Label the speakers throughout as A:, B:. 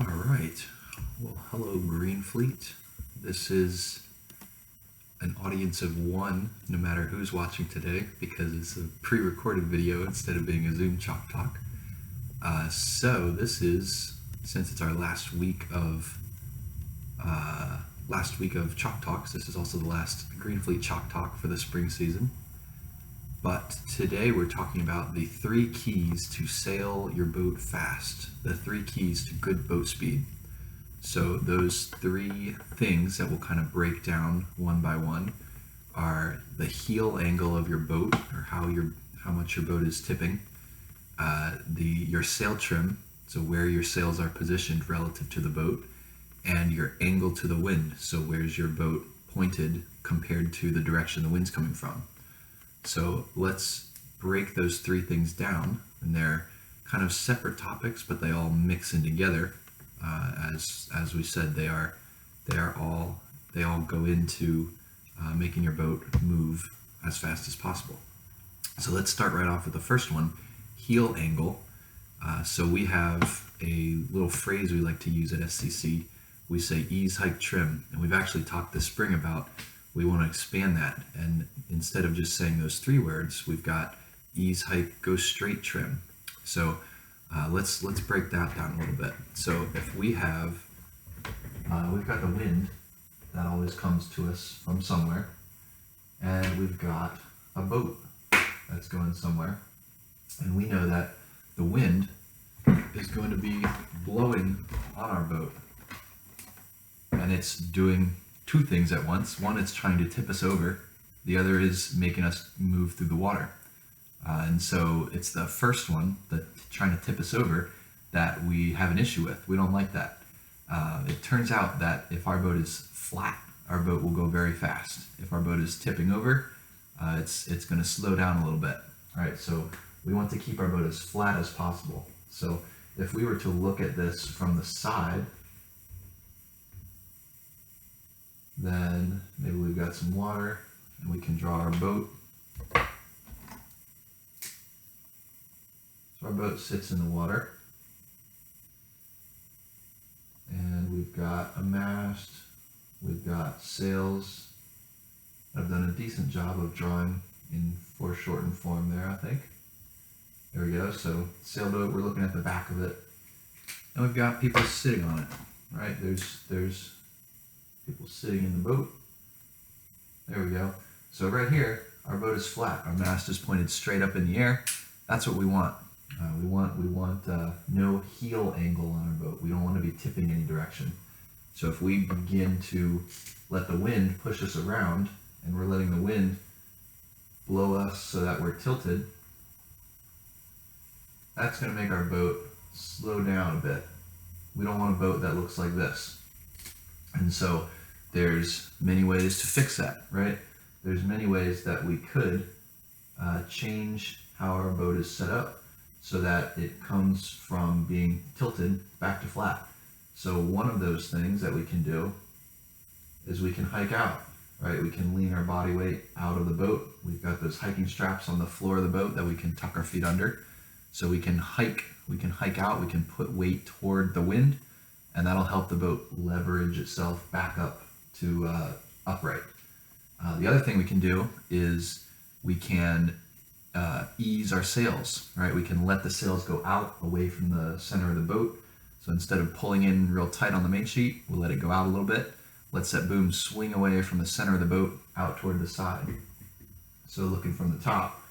A: All right. Well, hello, Marine Fleet. This is an audience of one, no matter who's watching today, because it's a pre-recorded video instead of being a Zoom Chalk Talk. So this is, since it's our last week of Chalk Talks, this is also the last Green Fleet Chalk Talk for the spring season. But today we're talking about the 3 keys to sail your boat fast, the 3 keys to good boat speed. So those 3 things that we'll kind of break down one by one are the heel angle of your boat, or how much your boat is tipping, your sail trim, so where your sails are positioned relative to the boat, and your angle to the wind, so where's your boat pointed compared to the direction the wind's coming from. So let's break those 3 things down, and they're kind of separate topics, but they all mix in together. As we said, they all go into making your boat move as fast as possible. So let's start right off with the first one, heel angle. So we have a little phrase we like to use at SCC. We say ease, hike, trim, and we've actually talked this spring about we want to expand that, and instead of just saying those 3 words, we've got ease, hike, go straight, trim. So let's break that down a little bit. So if we have, we've got the wind that always comes to us from somewhere, and we've got a boat that's going somewhere, and we know that the wind is going to be blowing on our boat, and it's doing 2 things at once. One, it's trying to tip us over. The other is making us move through the water. And so it's the first one, that trying to tip us over, that we have an issue with. We don't like that. It turns out that if our boat is flat, our boat will go very fast. If our boat is tipping over, it's going to slow down a little bit. All right, so we want to keep our boat as flat as possible. So if we were to look at this from the side, then maybe we've got some water and we can draw our boat. So our boat sits in the water, and we've got a mast, we've got sails. I've done a decent job of drawing in foreshortened form there, I think. There we go. So sailboat, we're looking at the back of it, and we've got people sitting on it, right? There's people sitting in the boat. There we go. So right here, our boat is flat. Our mast is pointed straight up in the air. That's what we want. We want no heel angle on our boat. We don't want to be tipping any direction. So if we begin to let the wind push us around, and we're letting the wind blow us so that we're tilted, that's going to make our boat slow down a bit. We don't want a boat that looks like this. And so there's many ways to fix that, right? There's many ways that we could change how our boat is set up so that it comes from being tilted back to flat. So one of those things that we can do is we can hike out, right? We can lean our body weight out of the boat. We've got those hiking straps on the floor of the boat that we can tuck our feet under. So we can hike out, we can put weight toward the wind, and that'll help the boat leverage itself back up to upright. The other thing we can do is we can ease our sails, right? We can let the sails go out away from the center of the boat. So instead of pulling in real tight on the main sheet, we'll let it go out a little bit. Let's that boom swing away from the center of the boat out toward the side. So looking from the top,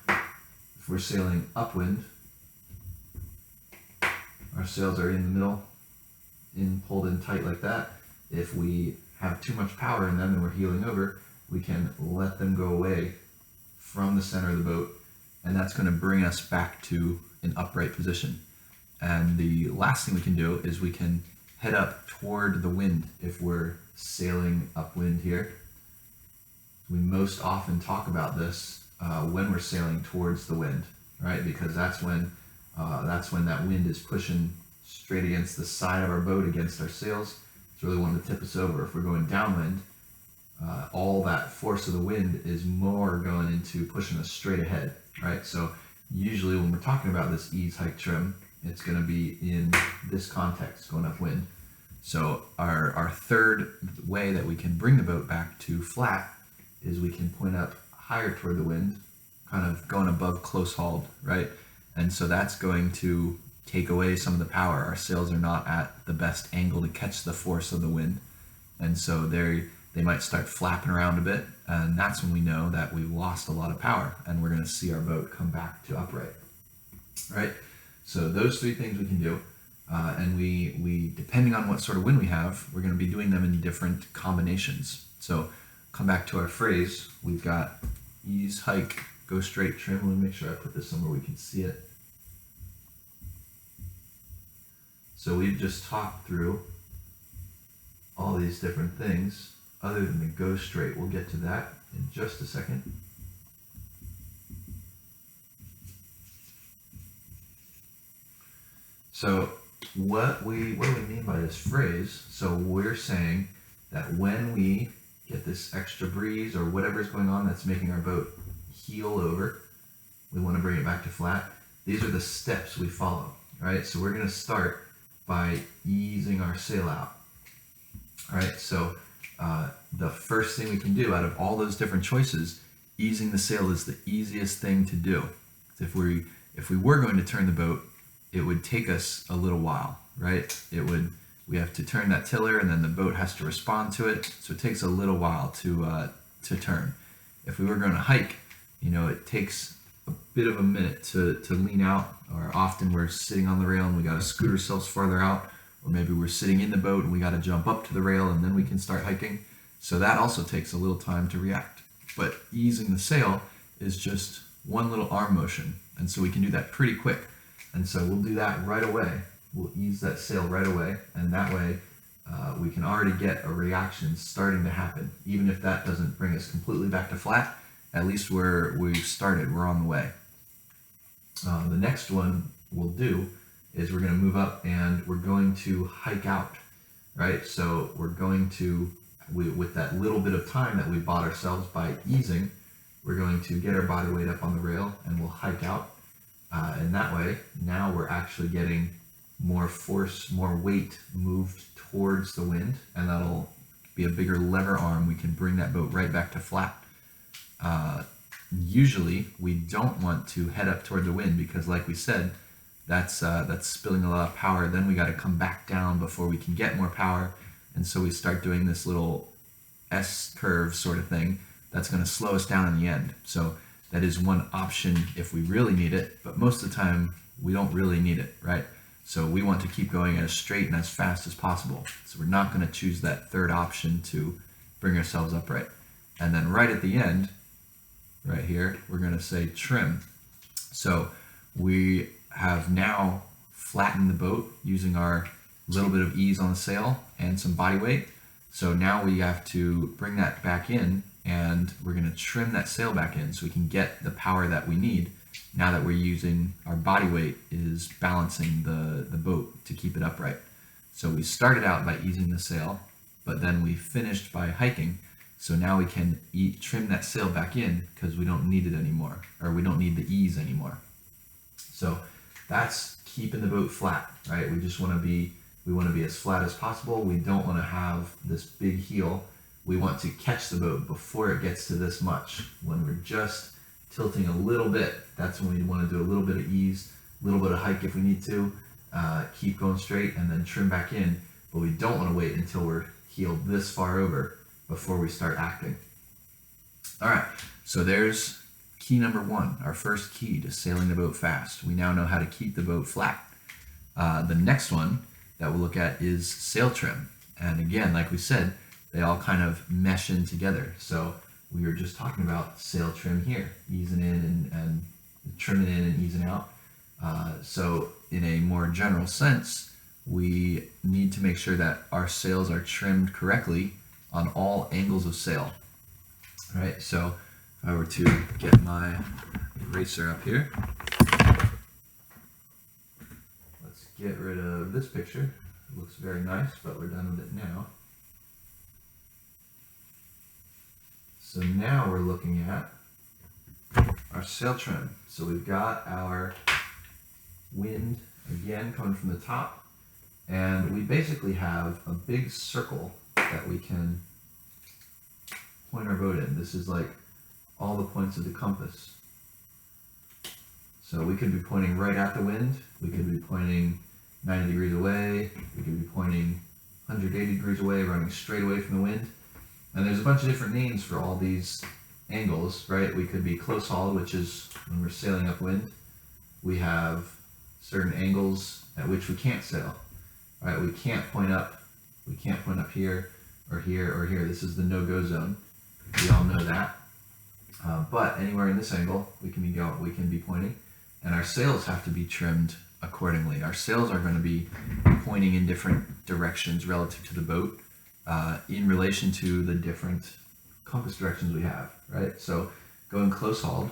A: if we're sailing upwind, our sails are in the middle, pulled in tight like that. If we have too much power in them and we're heeling over, we can let them go away from the center of the boat, and that's going to bring us back to an upright position. And the last thing we can do is we can head up toward the wind if we're sailing upwind here. We most often talk about this when we're sailing towards the wind, right? Because that's when that wind is pushing straight against the side of our boat, against our sails. It's really wanting to tip us over. If we're going downwind, all that force of the wind is more going into pushing us straight ahead, right? So usually when we're talking about this ease, hike, trim, it's going to be in this context, going upwind. So our third way that we can bring the boat back to flat is we can point up higher toward the wind, kind of going above close hauled, right? And so that's going to take away some of the power. Our sails are not at the best angle to catch the force of the wind. And so they might start flapping around a bit, and that's when we know that we've lost a lot of power and we're going to see our boat come back to upright. Right? So those three things we can do, and we depending on what sort of wind we have, we're going to be doing them in different combinations. So come back to our phrase. We've got ease, hike, go straight, trim. Let me make sure I put this somewhere we can see it. So we've just talked through all these different things other than the go straight. We'll get to that in just a second. So what do we mean by this phrase? So we're saying that when we get this extra breeze or whatever is going on that's making our boat heel over, we want to bring it back to flat. These are the steps we follow, right? So we're going to start by easing our sail out. All right, so the first thing we can do out of all those different choices, easing the sail is the easiest thing to do. If we were going to turn the boat, it would take us a little while, right? We have to turn that tiller, and then the boat has to respond to it. So it takes a little while to turn. If we were going to hike, it takes a bit of a minute to lean out, or often we're sitting on the rail and we got to scoot ourselves farther out, or maybe we're sitting in the boat and we got to jump up to the rail and then we can start hiking. So that also takes a little time to react. But easing the sail is just one little arm motion, and so we can do that pretty quick. And so we'll do that right away. We'll ease that sail right away, and that way we can already get a reaction starting to happen. Even if that doesn't bring us completely back to flat, at least we've started, we're on the way. The next one we'll do is we're going to move up and we're going to hike out, right? So we're going to, with that little bit of time that we bought ourselves by easing, we're going to get our body weight up on the rail and we'll hike out. And that way, now we're actually getting more force, more weight moved towards the wind, and that'll be a bigger lever arm. We can bring that boat right back to flat. Usually, we don't want to head up toward the wind because, like we said, that's spilling a lot of power. Then we got to come back down before we can get more power, and so we start doing this little S curve sort of thing that's going to slow us down in the end. So that is one option if we really need it, but most of the time we don't really need it, right? So we want to keep going as straight and as fast as possible. So we're not going to choose that third option to bring ourselves upright. And then right at the end, right here, we're going to say trim. So we have now flattened the boat using our little bit of ease on the sail and some body weight. So now we have to bring that back in, and we're going to trim that sail back in so we can get the power that we need now that we're using our body weight is balancing the boat to keep it upright. So we started out by easing the sail, but then we finished by hiking. So now we can trim that sail back in because we don't need it anymore, or we don't need the ease anymore. So that's keeping the boat flat, right? We want to be as flat as possible. We don't want to have this big heel. We want to catch the boat before it gets to this much. When we're just tilting a little bit, that's when we want to do a little bit of ease, a little bit of hike if we need to, keep going straight and then trim back in. But we don't want to wait until we're heeled this far over before we start acting. All right, so there's key number one, our first key to sailing the boat fast. We now know how to keep the boat flat. The next one that we'll look at is sail trim. And again, like we said, they all kind of mesh in together. So we were just talking about sail trim here, easing in and trimming in and easing out. So in a more general sense, we need to make sure that our sails are trimmed correctly on all angles of sail. All right, so if I were to get my eraser up here, let's get rid of this picture. It looks very nice, but we're done with it now. So now we're looking at our sail trim. So we've got our wind again coming from the top, and we basically have a big circle that we can point our boat in. This is like all the points of the compass. So we could be pointing right at the wind, we could be pointing 90 degrees away, we could be pointing 180 degrees away, running straight away from the wind. And there's a bunch of different names for all these angles, right? We could be close hauled, which is when we're sailing upwind. We have certain angles at which we can't sail, right? We can't point up here or here or here. This is the no-go zone. We all know that. But anywhere in this angle, we can be pointing, and our sails have to be trimmed accordingly. Our sails are going to be pointing in different directions relative to the boat, in relation to the different compass directions we have, right? So going close hauled,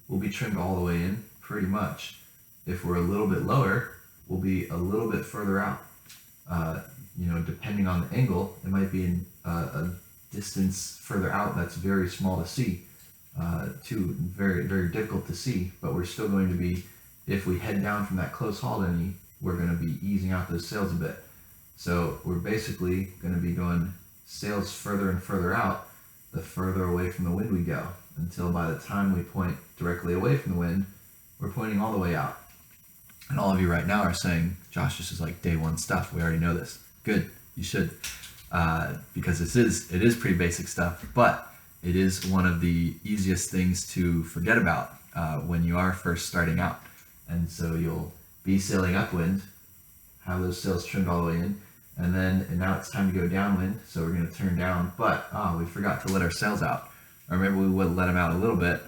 A: we'll be trimmed all the way in pretty much. If we're a little bit lower, we'll be a little bit further out. Depending on the angle, it might be in a distance further out that's very small to see, very, very difficult to see, but we're still going to be, if we head down from that close hauled any, we're going to be easing out those sails a bit. So we're basically going to be going sails further and further out, the further away from the wind we go, until by the time we point directly away from the wind, we're pointing all the way out. And all of you right now are saying, Josh, this is like day one stuff. We already know this. Good, you should, because it is pretty basic stuff, but it is one of the easiest things to forget about when you are first starting out. And so you'll be sailing upwind, have those sails trimmed all the way in, and now it's time to go downwind, so we're going to turn down, but we forgot to let our sails out. Or maybe we would let them out a little bit,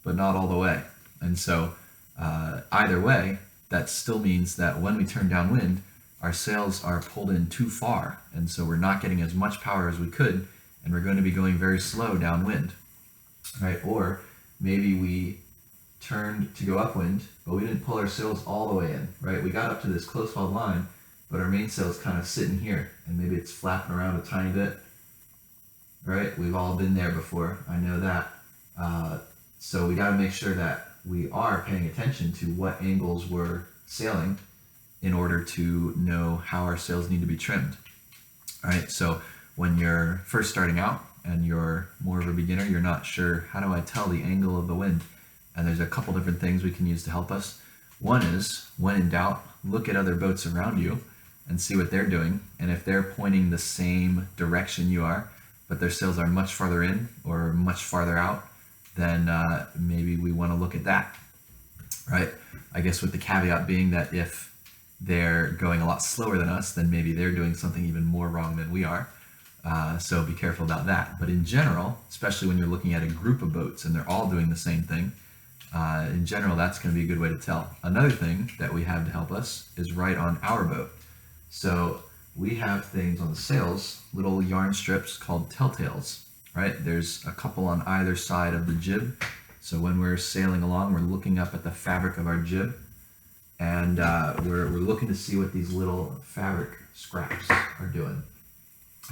A: but not all the way. And so either way, that still means that when we turn downwind, our sails are pulled in too far, and so we're not getting as much power as we could, and we're going to be going very slow downwind, right? Or maybe we turned to go upwind, but we didn't pull our sails all the way in, right? We got up to this close hauled line, but our mainsail's kind of sitting here, and maybe it's flapping around a tiny bit, right? We've all been there before, I know that. So we got to make sure that we are paying attention to what angles we're sailing in order to know how our sails need to be trimmed. All right, so when you're first starting out and you're more of a beginner, you're not sure, how do I tell the angle of the wind? And there's a couple different things we can use to help us. One is, when in doubt, look at other boats around you and see what they're doing. And if they're pointing the same direction you are, but their sails are much farther in or much farther out, then maybe we want to look at that, right? I guess with the caveat being that if they're going a lot slower than us, then maybe they're doing something even more wrong than we are. So be careful about that. But in general, especially when you're looking at a group of boats and they're all doing the same thing, in general, that's going to be a good way to tell. Another thing that we have to help us is right on our boat. So we have things on the sails, little yarn strips called telltales, right? There's a couple on either side of the jib. So when we're sailing along, we're looking up at the fabric of our jib, and we're looking to see what these little fabric scraps are doing.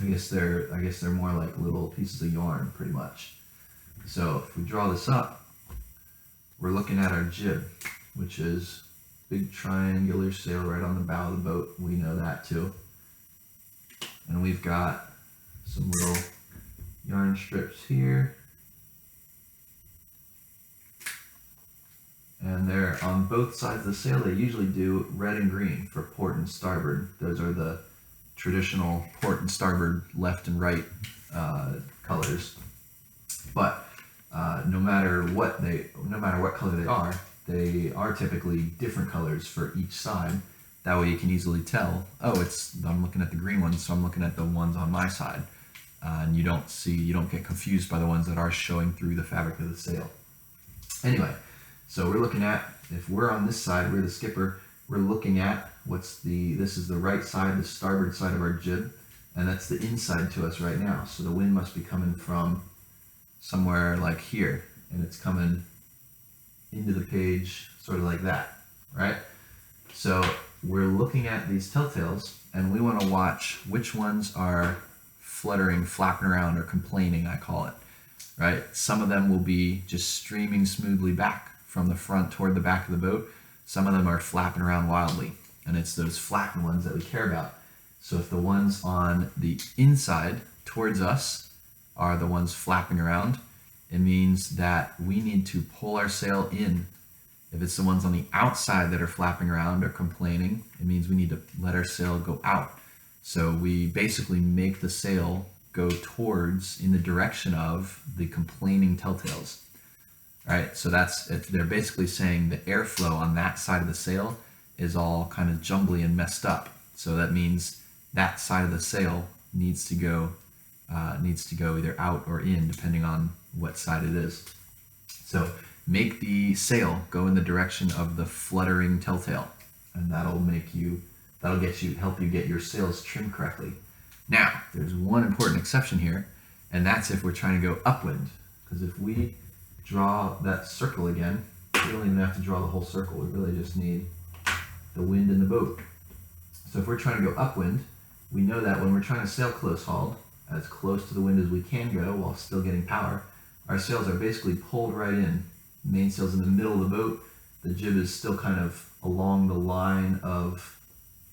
A: I guess they're more like little pieces of yarn, pretty much. So if we draw this up, we're looking at our jib, which is big triangular sail right on the bow of the boat. We know that too. And we've got some little yarn strips here. And they're on both sides of the sail. They usually do red and green for port and starboard. Those are the traditional port and starboard, left and right colors. But no matter what color they are typically different colors for each side. That way you can easily tell, oh, I'm looking at the green ones, so I'm looking at the ones on my side. And you don't get confused by the ones that are showing through the fabric of the sail. Anyway, so we're looking at, if we're on this side, we're the skipper, we're looking at this is the right side, the starboard side of our jib, and that's the inside to us right now. So the wind must be coming from somewhere like here, and it's coming into the page sort of like that, right? So we're looking at these telltales, and we want to watch which ones are fluttering, flapping around, or complaining, I call it, right? Some of them will be just streaming smoothly back from the front toward the back of the boat. Some of them are flapping around wildly, and it's those flapping ones that we care about. So if the ones on the inside towards us are the ones flapping around, it means that we need to pull our sail in. If it's the ones on the outside that are flapping around or complaining, it means we need to let our sail go out. So we basically make the sail go towards, in the direction of, the complaining telltales. All right, so they're basically saying the airflow on that side of the sail is all kind of jumbly and messed up. So that means that side of the sail needs to go either out or in, depending on what side it is. So make the sail go in the direction of the fluttering telltale, and that'll help you get your sails trimmed correctly. Now, there's one important exception here, and that's if we're trying to go upwind. Because if we draw that circle again, we don't even have to draw the whole circle. We really just need the wind in the boat. So if we're trying to go upwind, we know that when we're trying to sail close hauled, as close to the wind as we can go while still getting power, our sails are basically pulled right in. The mainsail's in the middle of the boat. The jib is still kind of along the line of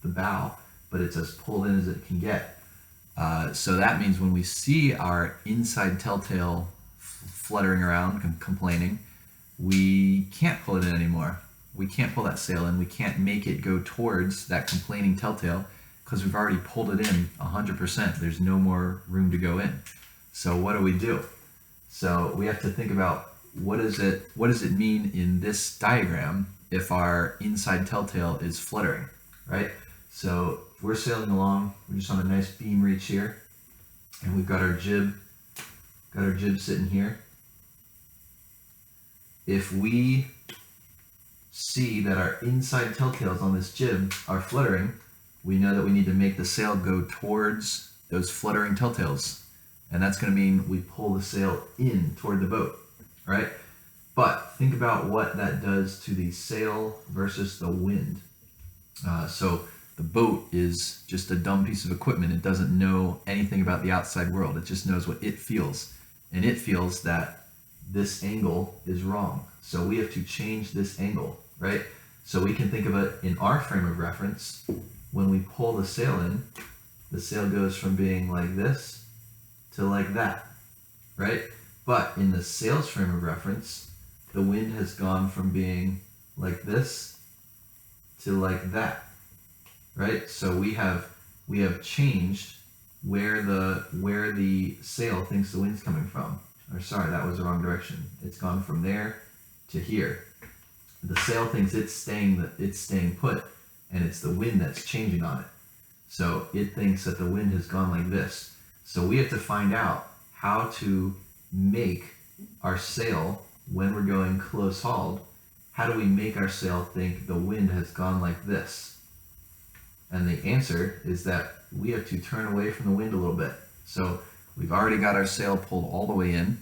A: the bow, but it's as pulled in as it can get. So that means when we see our inside telltale fluttering around, complaining, we can't pull it in anymore. We can't pull that sail in. We can't make it go towards that complaining telltale because we've already pulled it in 100%. There's no more room to go in. So what do? So we have to think about what does it mean in this diagram if our inside telltale is fluttering, right? So if we're sailing along, we're just on a nice beam reach here, and we've got our jib sitting here. If we see that our inside telltales on this jib are fluttering, we know that we need to make the sail go towards those fluttering telltales. And that's going to mean we pull the sail in toward the boat, right? But think about what that does to the sail versus the wind. So the boat is just a dumb piece of equipment. It doesn't know anything about the outside world. It just knows what it feels. And it feels that this angle is wrong. So we have to change this angle, right? So we can think of it in our frame of reference. When we pull the sail in, the sail goes from being like this to like that, right? But in the sail's frame of reference, the wind has gone from being like this to like that, right? So we have changed where the sail thinks the wind's coming from. Or sorry, that was the wrong direction. It's gone from there to here. The sail thinks it's staying put, and it's the wind that's changing on it. So it thinks that the wind has gone like this. So we have to find out how to make our sail, when we're going close hauled, how do we make our sail think the wind has gone like this? And the answer is that we have to turn away from the wind a little bit. So we've already got our sail pulled all the way in.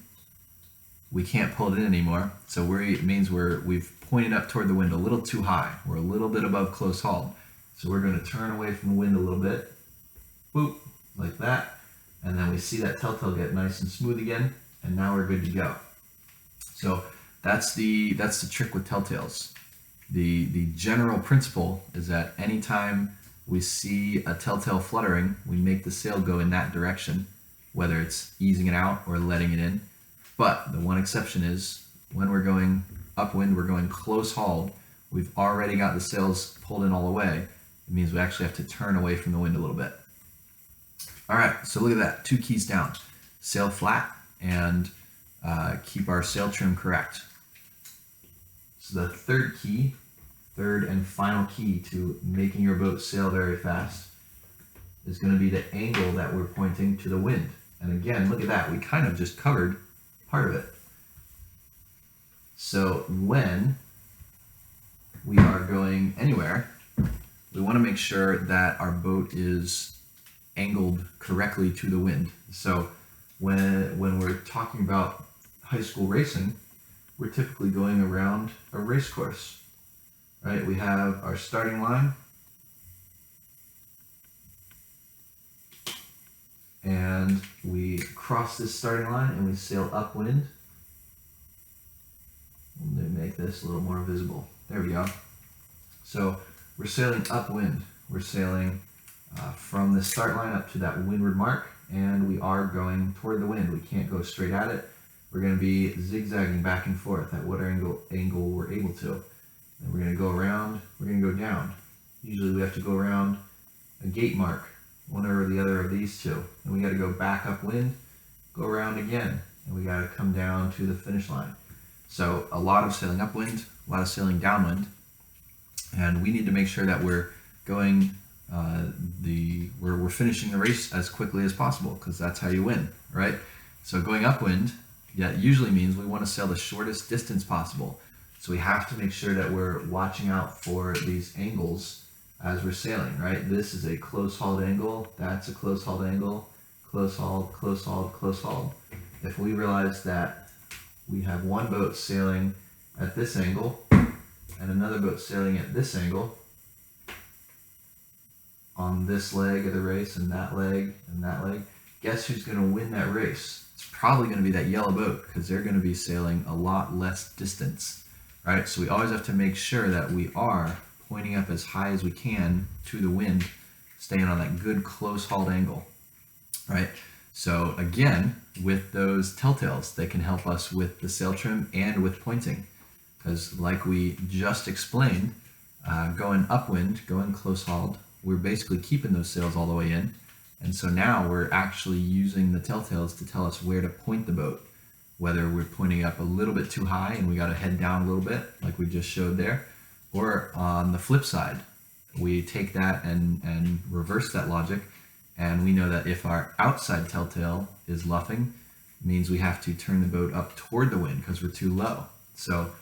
A: We can't pull it in anymore. So it means we've pointed up toward the wind a little too high. We're a little bit above close hauled. So we're going to turn away from the wind a little bit. Boop, like that. And then we see that telltale get nice and smooth again. And now we're good to go. So that's the trick with telltales. The general principle is that anytime we see a telltale fluttering, we make the sail go in that direction, whether it's easing it out or letting it in. But the one exception is when we're going upwind, we're going close hauled, we've already got the sails pulled in all the way. It means we actually have to turn away from the wind a little bit. All right, so look at that, 2 keys down. Sail flat and keep our sail trim correct. So the third and final key to making your boat sail very fast is going to be the angle that we're pointing to the wind. And again, look at that, we kind of just covered part of it. So when we are going anywhere, we want to make sure that our boat is angled correctly to the wind. So when we're talking about high school racing, we're typically going around a race course, right? We have our starting line, and we cross this starting line and we sail upwind. Let me make this a little more visible. There we go. So we're sailing upwind. We're sailing from the start line up to that windward mark, and we are going toward the wind. We can't go straight at it. We're going to be zigzagging back and forth at whatever angle we're able to. And we're going to go around, we're going to go down. Usually we have to go around a gate mark, one or the other of these two. And we got to go back upwind, go around again, and we got to come down to the finish line. So a lot of sailing upwind, a lot of sailing downwind, and we need to make sure that we're going we're finishing the race as quickly as possible, because that's how you win, right? So going upwind, usually means we want to sail the shortest distance possible. So we have to make sure that we're watching out for these angles as we're sailing, right? This is a close hauled angle, that's a close hauled angle, close hauled, close hauled, close hauled. If we realize that we have one boat sailing at this angle and another boat sailing at this angle on this leg of the race and that leg, guess who's going to win that race? It's probably going to be that yellow boat, because they're going to be sailing a lot less distance, right? So we always have to make sure that we are pointing up as high as we can to the wind, staying on that good close hauled angle, right? So again, with those telltales, they can help us with the sail trim and with pointing, because like we just explained, going upwind, going close hauled, we're basically keeping those sails all the way in. And so now we're actually using the telltales to tell us where to point the boat, whether we're pointing up a little bit too high and we got to head down a little bit like we just showed there, or on the flip side, we take that and reverse that logic, and we know that if our outside telltale is luffing, it means we have to turn the boat up toward the wind because we're too low. So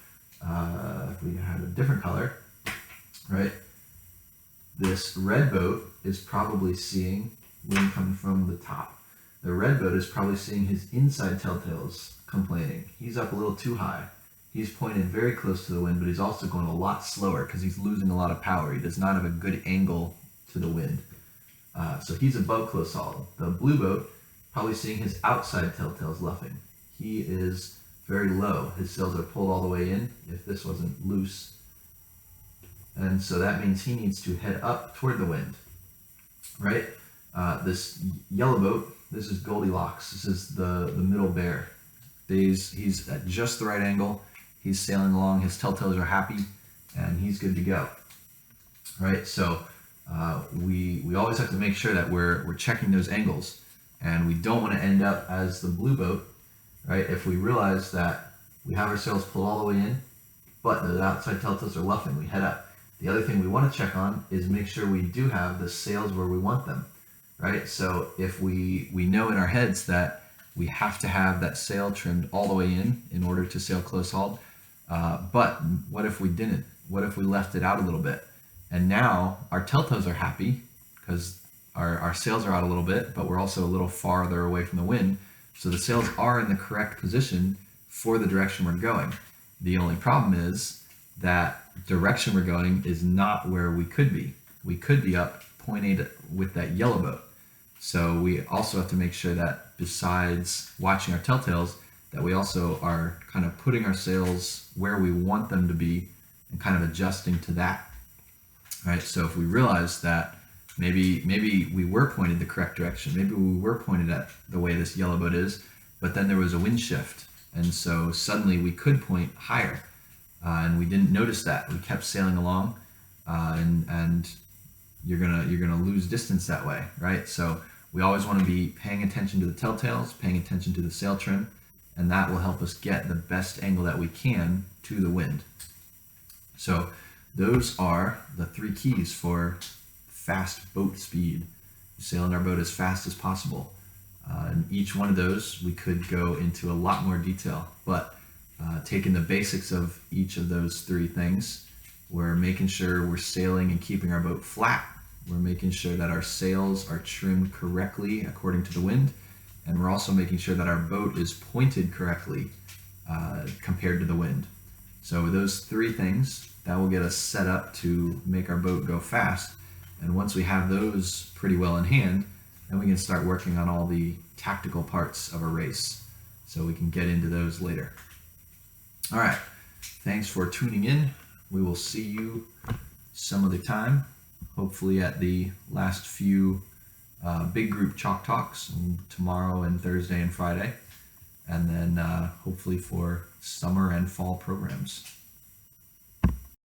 A: if we had a different color, right? This red boat is probably seeing wind coming from the top. The red boat is probably seeing his inside telltales complaining. He's up a little too high. He's pointed very close to the wind, but he's also going a lot slower because he's losing a lot of power. He does not have a good angle to the wind. So he's above close haul. The blue boat probably seeing his outside telltales luffing. He is very low. His sails are pulled all the way in if this wasn't loose. And so that means he needs to head up toward the wind, right? This yellow boat, this is Goldilocks. This is the middle bear. He's at just the right angle. He's sailing along. His telltales are happy, and he's good to go, right? So we always have to make sure that we're checking those angles, and we don't want to end up as the blue boat, right? If we realize that we have our sails pulled all the way in, but the outside telltales are luffing, we head up. The other thing we want to check on is make sure we do have the sails where we want them, right? So if we know in our heads that we have to have that sail trimmed all the way in order to sail close hauled, but what if we didn't? What if we left it out a little bit? And now our telltales are happy because our sails are out a little bit, but we're also a little farther away from the wind. So the sails are in the correct position for the direction we're going. The only problem is that direction we're going is not where we could be. We could be up point 8 with that yellow boat. So we also have to make sure that besides watching our telltales, that we also are kind of putting our sails where we want them to be and kind of adjusting to that, right? So if we realize that maybe we were pointed the correct direction, maybe we were pointed at the way this yellow boat is, but then there was a wind shift, and so suddenly we could point higher. And we didn't notice that. We kept sailing along, and you're gonna lose distance that way, right? So we always want to be paying attention to the telltales, paying attention to the sail trim, and that will help us get the best angle that we can to the wind. So those are the 3 keys for fast boat speed, sailing our boat as fast as possible. And each one of those we could go into a lot more detail, but taking the basics of each of those 3 things, we're making sure we're sailing and keeping our boat flat. We're making sure that our sails are trimmed correctly according to the wind, and we're also making sure that our boat is pointed correctly compared to the wind. So with those 3 things, that will get us set up to make our boat go fast. And once we have those pretty well in hand, then we can start working on all the tactical parts of a race. So we can get into those later. All right, thanks for tuning in. We will see you some other time, hopefully at the last few big group chalk talks tomorrow and Thursday and Friday, and then hopefully for summer and fall programs.